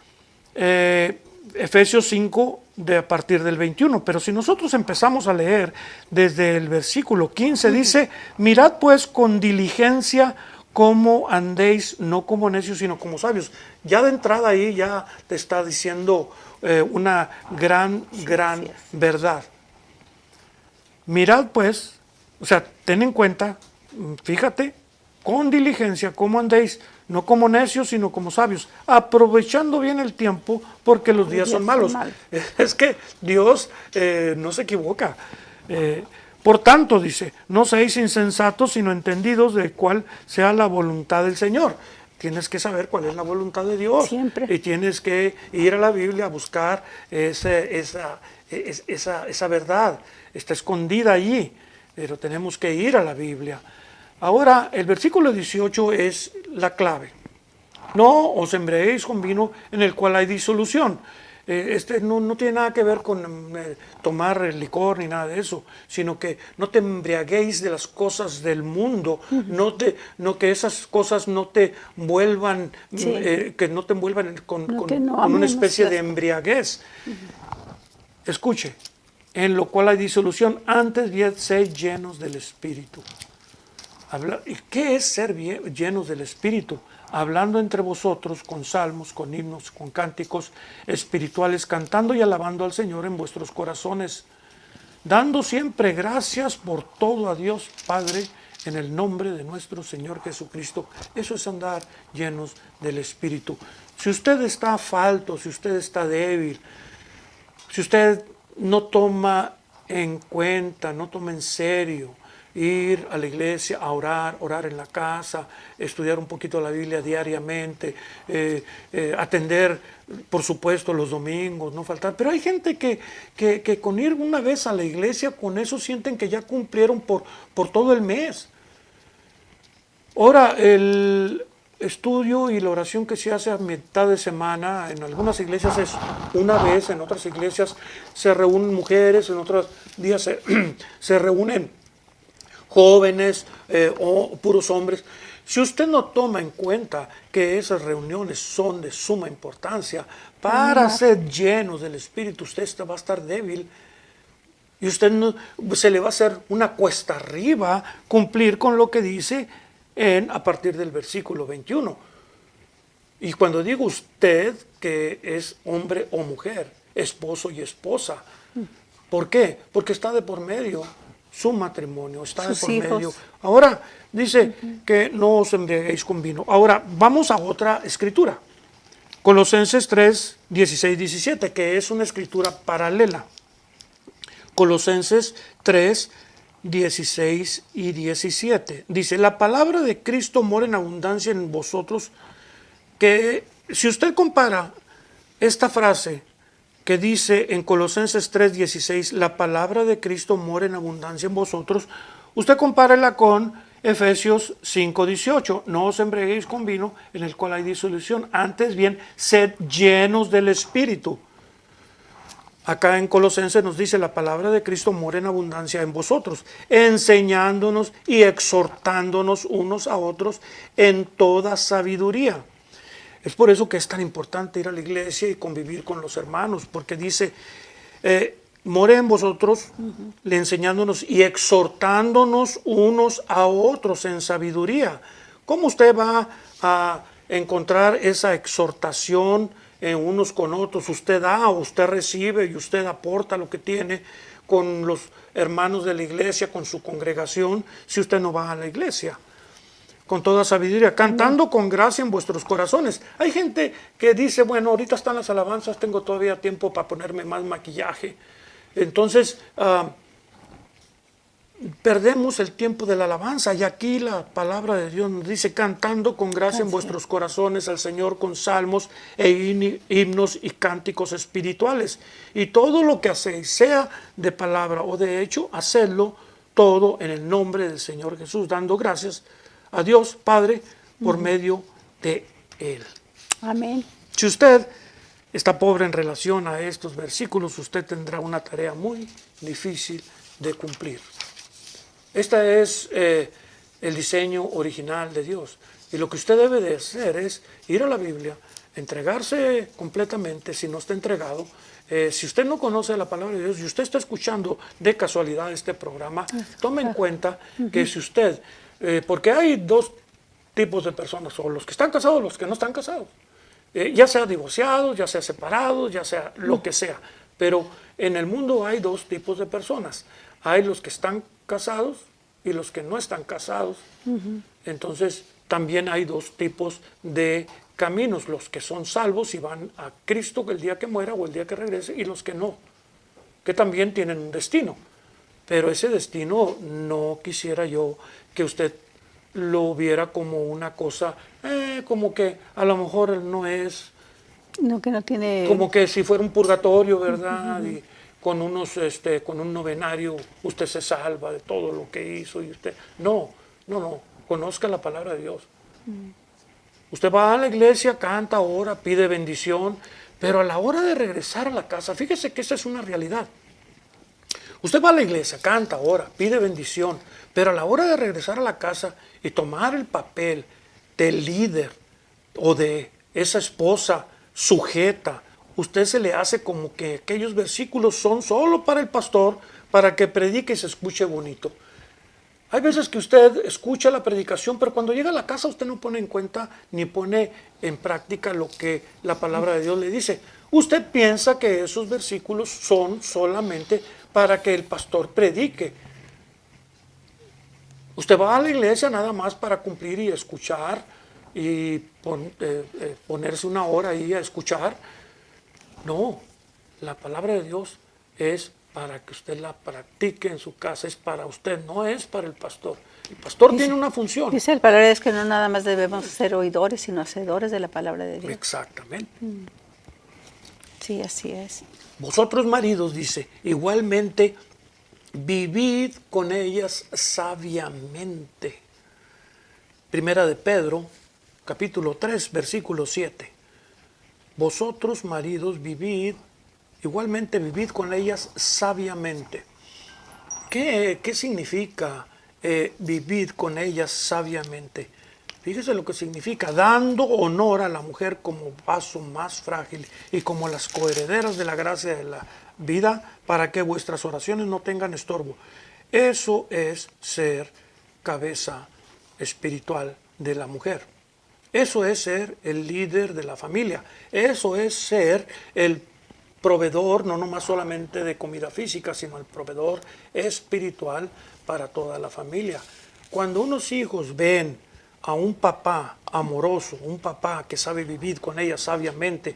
Efesios 5 a partir del 21, pero si nosotros empezamos a leer desde el versículo 15, dice, mirad pues con diligencia cómo andéis, no como necios, sino como sabios. Ya de entrada ahí ya te está diciendo una gran verdad. Mirad pues, o sea, ten en cuenta, fíjate, con diligencia cómo andéis, no como necios, sino como sabios, aprovechando bien el tiempo, porque los días son malos. Es que Dios no se equivoca. Por tanto, dice, no seáis insensatos, sino entendidos de cuál sea la voluntad del Señor. Tienes que saber cuál es la voluntad de Dios. Siempre. Y tienes que ir a la Biblia a buscar esa verdad. Está escondida allí, pero tenemos que ir a la Biblia. Ahora, el versículo 18 es la clave. No os embriaguéis con vino en el cual hay disolución. No tiene nada que ver con tomar el licor ni nada de eso, sino que no te embriaguéis de las cosas del mundo, no que esas cosas no te vuelvan, que no te envuelvan con una especie de embriaguez. Escuche, en lo cual hay disolución, antes bien sed llenos del Espíritu. ¿Qué es ser llenos del Espíritu? Hablando entre vosotros con salmos, con himnos, con cánticos espirituales, cantando y alabando al Señor en vuestros corazones, dando siempre gracias por todo a Dios Padre en el nombre de nuestro Señor Jesucristo. Eso es andar llenos del Espíritu. Si usted está falto, si usted está débil, si usted no toma en cuenta, no toma en serio ir a la iglesia a orar en la casa, estudiar un poquito la Biblia diariamente, atender, por supuesto, los domingos, no faltar. Pero hay gente que con ir una vez a la iglesia, con eso sienten que ya cumplieron por todo el mes. Ahora, el estudio y la oración que se hace a mitad de semana, en algunas iglesias es una vez, en otras iglesias se reúnen mujeres, en otros días se reúnen jóvenes o puros hombres. Si usted no toma en cuenta que esas reuniones son de suma importancia para ser llenos del Espíritu, usted va a estar débil y usted se le va a hacer una cuesta arriba cumplir con lo que dice a partir del versículo 21. Y cuando digo usted, que es hombre o mujer, esposo y esposa, ¿por qué? Porque está de por medio su matrimonio, está de por medio. Ahora dice que no os embriaguéis con vino. Ahora vamos a otra escritura, Colosenses 3, 16, 17, que es una escritura paralela. Colosenses 3, 16 y 17. Dice, la palabra de Cristo mora en abundancia en vosotros, que si usted compara esta frase que dice en Colosenses 3:16, la palabra de Cristo mora en abundancia en vosotros, usted compárela con Efesios 5:18, no os embriaguéis con vino en el cual hay disolución, antes bien, sed llenos del Espíritu. Acá en Colosenses nos dice, la palabra de Cristo mora en abundancia en vosotros, enseñándonos y exhortándonos unos a otros en toda sabiduría. Es por eso que es tan importante ir a la iglesia y convivir con los hermanos, porque dice, more en vosotros, le enseñándonos y exhortándonos unos a otros en sabiduría. ¿Cómo usted va a encontrar esa exhortación unos con otros. Usted da, usted recibe y usted aporta lo que tiene con los hermanos de la iglesia, con su congregación, si usted no va a la iglesia. Con toda sabiduría, cantando con gracia en vuestros corazones. Hay gente que dice, bueno, ahorita están las alabanzas, tengo todavía tiempo para ponerme más maquillaje. Entonces, perdemos el tiempo de la alabanza, y aquí la palabra de Dios nos dice, cantando con gracia en vuestros corazones al Señor con salmos e himnos y cánticos espirituales. Y todo lo que hacéis, sea de palabra o de hecho, hacedlo todo en el nombre del Señor Jesús, dando gracias a Dios Padre por medio de Él. Amén. Si usted está pobre en relación a estos versículos, usted tendrá una tarea muy difícil de cumplir. Este es el diseño original de Dios. Y lo que usted debe de hacer es ir a la Biblia, entregarse completamente si no está entregado. Si usted no conoce la palabra de Dios y usted está escuchando de casualidad este programa, tome en cuenta que si usted, porque hay dos tipos de personas, o los que están casados o los que no están casados. Ya sea divorciados, ya sea separados, ya sea lo que sea. Pero en el mundo hay dos tipos de personas. Hay los que están casados y los que no están casados. Entonces también hay dos tipos de caminos, los que son salvos y van a Cristo el día que muera o el día que regrese, y los que no, que también tienen un destino. Pero ese destino no quisiera yo que usted lo viera como una cosa, como que a lo mejor él no es, No, que no tiene... como que si fuera un purgatorio, ¿verdad? Y con con un novenario usted se salva de todo lo que hizo y usted... No, conozca la palabra de Dios. Usted va a la iglesia, canta, ora, pide bendición, pero a la hora de regresar a la casa, fíjese que esa es una realidad. Usted va a la iglesia, canta, ora, pide bendición, pero a la hora de regresar a la casa y tomar el papel del líder o de esa esposa sujeta, usted se le hace como que aquellos versículos son solo para el pastor, para que predique y se escuche bonito. Hay veces que usted escucha la predicación, pero cuando llega a la casa usted no pone en cuenta ni pone en práctica lo que la palabra de Dios le dice. Usted piensa que esos versículos son solamente para que el pastor predique. Usted va a la iglesia nada más para cumplir y escuchar y ponerse una hora ahí a escuchar. No, la palabra de Dios es para que usted la practique en su casa, es para usted, no es para el pastor. El pastor tiene una función. Dice el palabra es que no nada más debemos ser oidores, sino hacedores de la palabra de Dios. Exactamente. Sí, así es. Vosotros maridos, dice, igualmente vivid con ellas sabiamente. Primera de Pedro, capítulo 3, versículo 7. Vosotros maridos igualmente vivid con ellas sabiamente. ¿Qué significa vivir con ellas sabiamente? Fíjese lo que significa: dando honor a la mujer como vaso más frágil y como las coherederas de la gracia de la vida, para que vuestras oraciones no tengan estorbo. Eso es ser cabeza espiritual de la mujer. Eso es ser el líder de la familia. Eso es ser el proveedor, no nomás solamente de comida física, sino el proveedor espiritual para toda la familia. Cuando unos hijos ven a un papá amoroso, un papá que sabe vivir con ella sabiamente,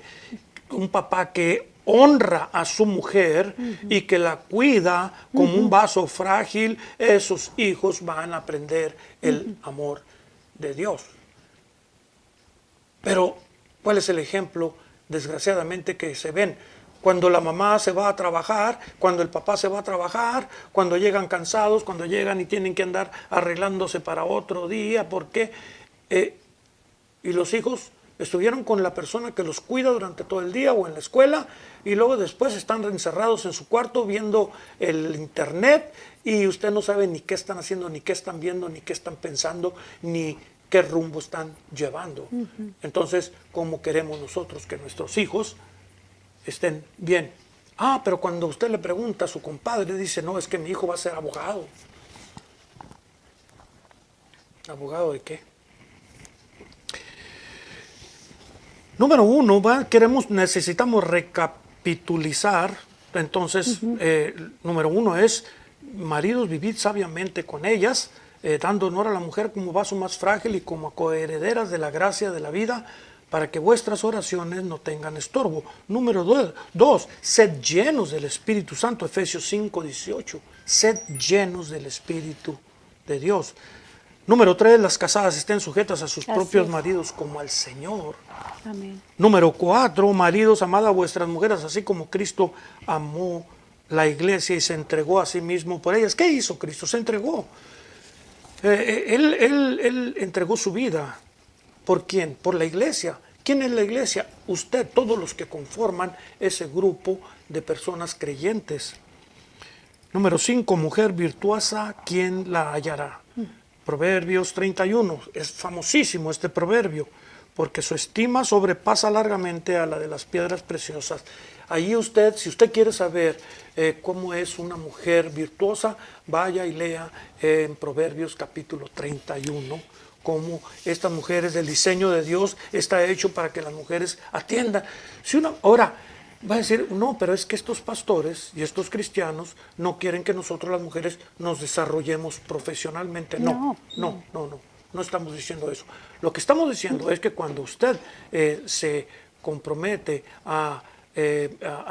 un papá que honra a su mujer y que la cuida como un vaso frágil, esos hijos van a aprender el amor de Dios. Pero, ¿cuál es el ejemplo, desgraciadamente, que se ven? Cuando la mamá se va a trabajar, cuando el papá se va a trabajar, cuando llegan cansados, cuando llegan y tienen que andar arreglándose para otro día, ¿por qué? Y los hijos estuvieron con la persona que los cuida durante todo el día o en la escuela, y luego después están encerrados en su cuarto viendo el internet, y usted no sabe ni qué están haciendo, ni qué están viendo, ni qué están pensando, ni qué rumbo están llevando. Entonces, ¿cómo queremos nosotros que nuestros hijos estén bien? Pero cuando usted le pregunta a su compadre, dice, no, es que mi hijo va a ser abogado. ¿Abogado de qué? Número uno, necesitamos recapitulizar. Entonces, número uno es, maridos, vivid sabiamente con ellas, dando honor a la mujer como vaso más frágil y como coherederas de la gracia de la vida, para que vuestras oraciones no tengan estorbo. Número dos, sed llenos del Espíritu Santo, Efesios 5:18. Sed llenos del Espíritu de Dios. Número 3, las casadas estén sujetas a sus propios maridos como al Señor. Amén. Número 4, maridos, amad a vuestras mujeres, así como Cristo amó la iglesia y se entregó a sí mismo por ellas. ¿Qué hizo Cristo? Se entregó. Él entregó su vida. ¿Por quién? Por la iglesia. ¿Quién es la iglesia? Usted, todos los que conforman ese grupo de personas creyentes. Número 5, mujer virtuosa, ¿quién la hallará? Proverbios 31, es famosísimo este proverbio, porque su estima sobrepasa largamente a la de las piedras preciosas. Ahí usted, si usted quiere saber cómo es una mujer virtuosa, vaya y lea en Proverbios capítulo 31, cómo estas mujeres del diseño de Dios está hecho para que las mujeres atiendan. Ahora, va a decir, no, pero es que estos pastores y estos cristianos no quieren que nosotros las mujeres nos desarrollemos profesionalmente. No estamos diciendo eso. Lo que estamos diciendo es que cuando usted se compromete a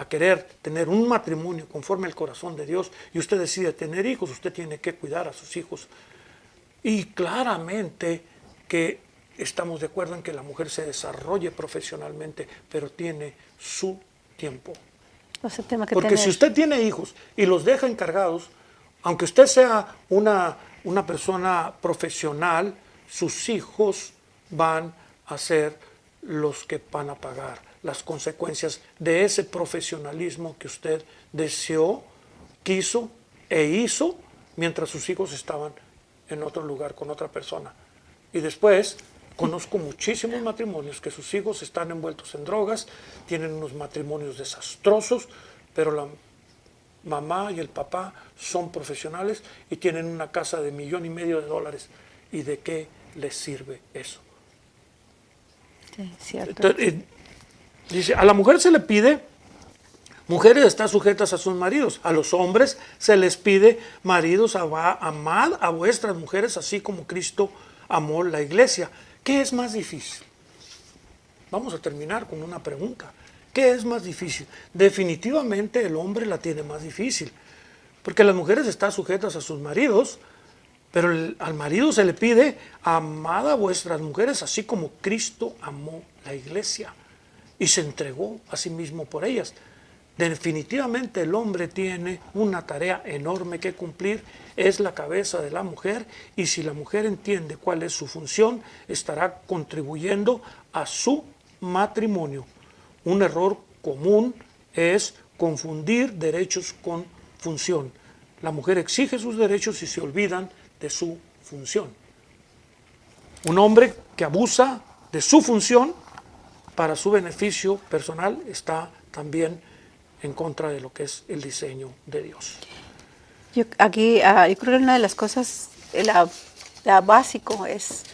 querer tener un matrimonio conforme al corazón de Dios y usted decide tener hijos, usted tiene que cuidar a sus hijos. Y claramente que estamos de acuerdo en que la mujer se desarrolle profesionalmente, pero tiene su tiempo. Porque si usted tiene hijos y los deja encargados, aunque usted sea una persona profesional, sus hijos van a ser los que van a pagar las consecuencias de ese profesionalismo que usted deseó, quiso e hizo mientras sus hijos estaban en otro lugar con otra persona. Y después conozco muchísimos matrimonios que sus hijos están envueltos en drogas, tienen unos matrimonios desastrosos, pero la mamá y el papá son profesionales y tienen una casa de $1,500,000. ¿Y de qué les sirve eso? Sí, cierto. Entonces, dice, a la mujer se le pide, mujeres están sujetas a sus maridos. A los hombres se les pide, maridos, amad a vuestras mujeres, así como Cristo amó la iglesia. ¿Qué es más difícil? Vamos a terminar con una pregunta. ¿Qué es más difícil? Definitivamente el hombre la tiene más difícil, porque las mujeres están sujetas a sus maridos, pero al marido se le pide, amad a vuestras mujeres, así como Cristo amó la iglesia y se entregó a sí mismo por ellas. Definitivamente el hombre tiene una tarea enorme que cumplir, es la cabeza de la mujer, y si la mujer entiende cuál es su función, estará contribuyendo a su matrimonio. Un error común es confundir derechos con función. La mujer exige sus derechos y se olvidan de su función. Un hombre que abusa de su función para su beneficio personal está también en contra de lo que es el diseño de Dios. Yo creo que una de las cosas, la básico es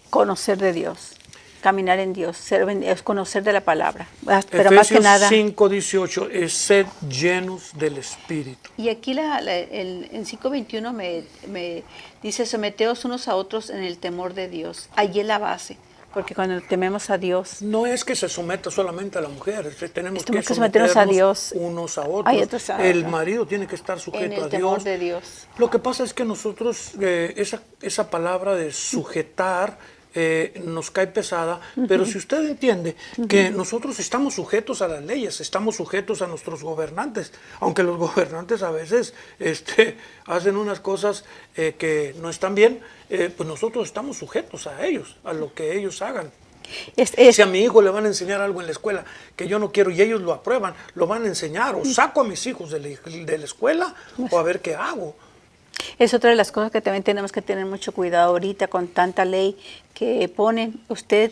conocer de Dios, caminar en Dios, es conocer de la palabra. Pero más que nada, Efesios 5:18 es sed llenos del Espíritu. y aquí en 5:21 me dice, someteos unos a otros en el temor de Dios. Allí es la base. Porque cuando tememos a Dios, no es que se someta solamente a la mujer, tenemos que someternos a Dios unos a otros. El marido tiene que estar sujeto en el a temor Dios. de Dios. Lo que pasa es que nosotros, esa palabra de sujetar nos cae pesada, pero si usted entiende que nosotros estamos sujetos a las leyes, estamos sujetos a nuestros gobernantes, aunque los gobernantes a veces hacen unas cosas que no están bien, pues nosotros estamos sujetos a ellos, a lo que ellos hagan. Si a mi hijo le van a enseñar algo en la escuela que yo no quiero y ellos lo aprueban, lo van a enseñar, o saco a mis hijos de la escuela o a ver qué hago. Es otra de las cosas que también tenemos que tener mucho cuidado ahorita con tanta ley que ponen. Usted,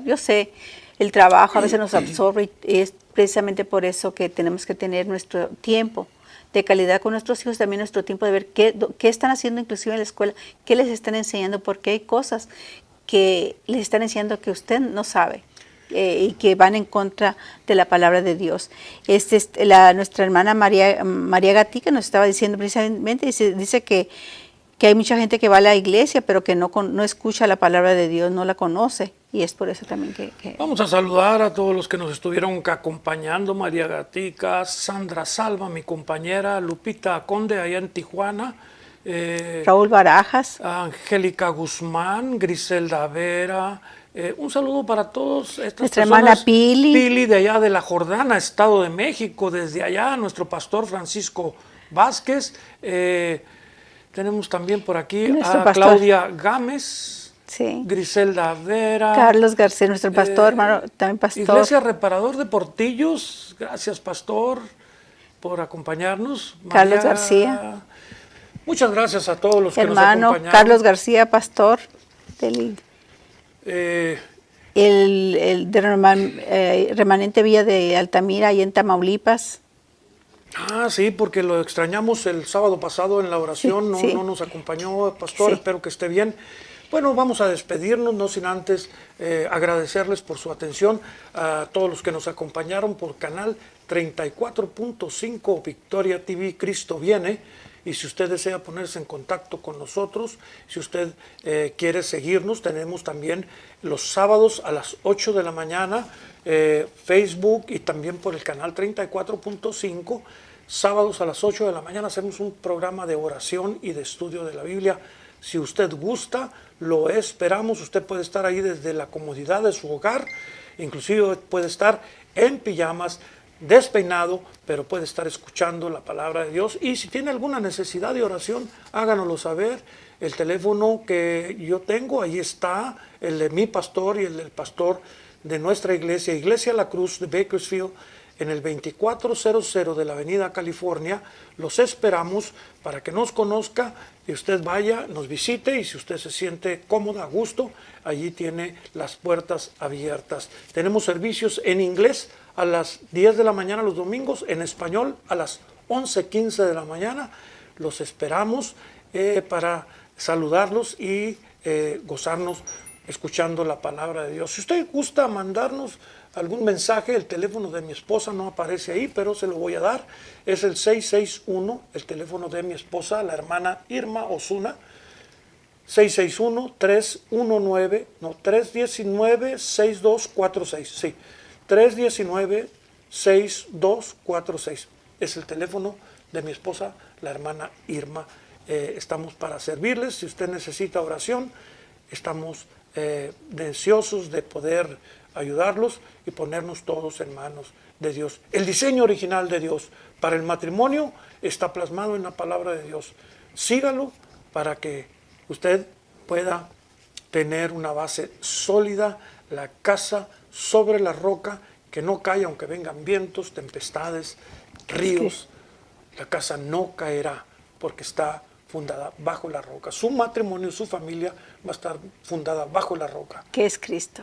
yo sé, el trabajo a veces nos absorbe y es precisamente por eso que tenemos que tener nuestro tiempo de calidad con nuestros hijos, también nuestro tiempo de ver qué están haciendo inclusive en la escuela, qué les están enseñando, porque hay cosas que les están enseñando que usted no sabe. y que van en contra de la palabra de Dios. Nuestra hermana María Gatica nos estaba diciendo precisamente, dice que hay mucha gente que va a la iglesia, pero que no escucha la palabra de Dios, no la conoce. Y es por eso también que... Vamos a saludar a todos los que nos estuvieron acompañando. María Gatica, Sandra Salva, mi compañera, Lupita Conde, allá en Tijuana. Raúl Barajas. Angélica Guzmán, Griselda Vera. Un saludo para todos estas nuestra personas. Hermana Pili. Pili de allá de la Jordana, Estado de México. Desde allá, nuestro pastor Francisco Vázquez. Tenemos también por aquí a pastor Claudia Gámez. Sí. Griselda Vera. Carlos García, nuestro pastor, hermano, también pastor. Iglesia Reparador de Portillos. Gracias, pastor, por acompañarnos. Carlos García. Muchas gracias a todos los que nos acompañaron. acompañaron. Carlos García, pastor del remanente Villa de Altamira, ahí en Tamaulipas. Sí, porque lo extrañamos el sábado pasado en la oración, sí. No nos acompañó, pastor, Sí. Espero que esté bien. Bueno, vamos a despedirnos, no sin antes agradecerles por su atención a todos los que nos acompañaron por canal 34.5 Victoria TV, Cristo Viene. Y si usted desea ponerse en contacto con nosotros, si usted quiere seguirnos, tenemos también los sábados a las 8 de la mañana, Facebook y también por el canal 34.5. Sábados a las 8 de la mañana hacemos un programa de oración y de estudio de la Biblia. Si usted gusta, lo esperamos. Usted puede estar ahí desde la comodidad de su hogar, inclusive puede estar en pijamas, despeinado, pero puede estar escuchando la palabra de Dios. Y si tiene alguna necesidad de oración, háganoslo saber. El teléfono que yo tengo, ahí está, el de mi pastor y el del pastor de nuestra iglesia, Iglesia La Cruz de Bakersfield, en el 2400 de la Avenida California. Los esperamos para que nos conozca y usted vaya, nos visite, y si usted se siente cómoda, a gusto, allí tiene las puertas abiertas. Tenemos servicios en inglés a las 10 de la mañana los domingos, en español a las 11:15 de la mañana. Los esperamos para saludarlos y gozarnos escuchando la palabra de Dios. Si usted gusta mandarnos algún mensaje, el teléfono de mi esposa no aparece ahí, pero se lo voy a dar. Es el 661, el teléfono de mi esposa, la hermana Irma Osuna, 319-6246, sí, 319-6246. Es el teléfono de mi esposa, la hermana Irma. Estamos para servirles. Si usted necesita oración, estamos deseosos de poder ayudarlos y ponernos todos en manos de Dios. El diseño original de Dios para el matrimonio está plasmado en la palabra de Dios. Sígalo para que usted pueda tener una base sólida, la casa sobre la roca, que no cae aunque vengan vientos, tempestades, ríos. La casa no caerá porque está fundada bajo la roca. Su matrimonio, su familia va a estar fundada bajo la roca, que es Cristo.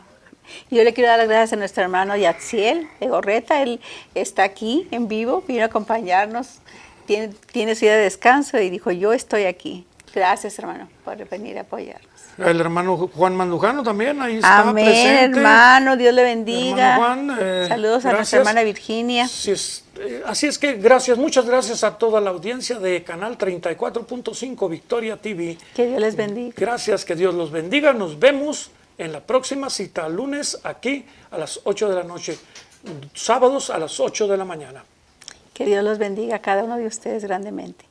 Yo le quiero dar las gracias a nuestro hermano Yatsiel de Gorreta. Él está aquí en vivo, vino a acompañarnos, tiene su día de descanso y dijo, yo estoy aquí. Gracias, hermano, por venir a apoyarnos. El hermano Juan Mandujano también ahí está presente. Amén, hermano, Dios le bendiga. Hermano Juan, saludos a nuestra hermana Virginia. Así es que gracias, muchas gracias a toda la audiencia de Canal 34.5 Victoria TV. Que Dios les bendiga. Gracias, que Dios los bendiga. Nos vemos en la próxima cita, lunes aquí a las 8 de la noche, sábados a las 8 de la mañana. Que Dios los bendiga a cada uno de ustedes grandemente.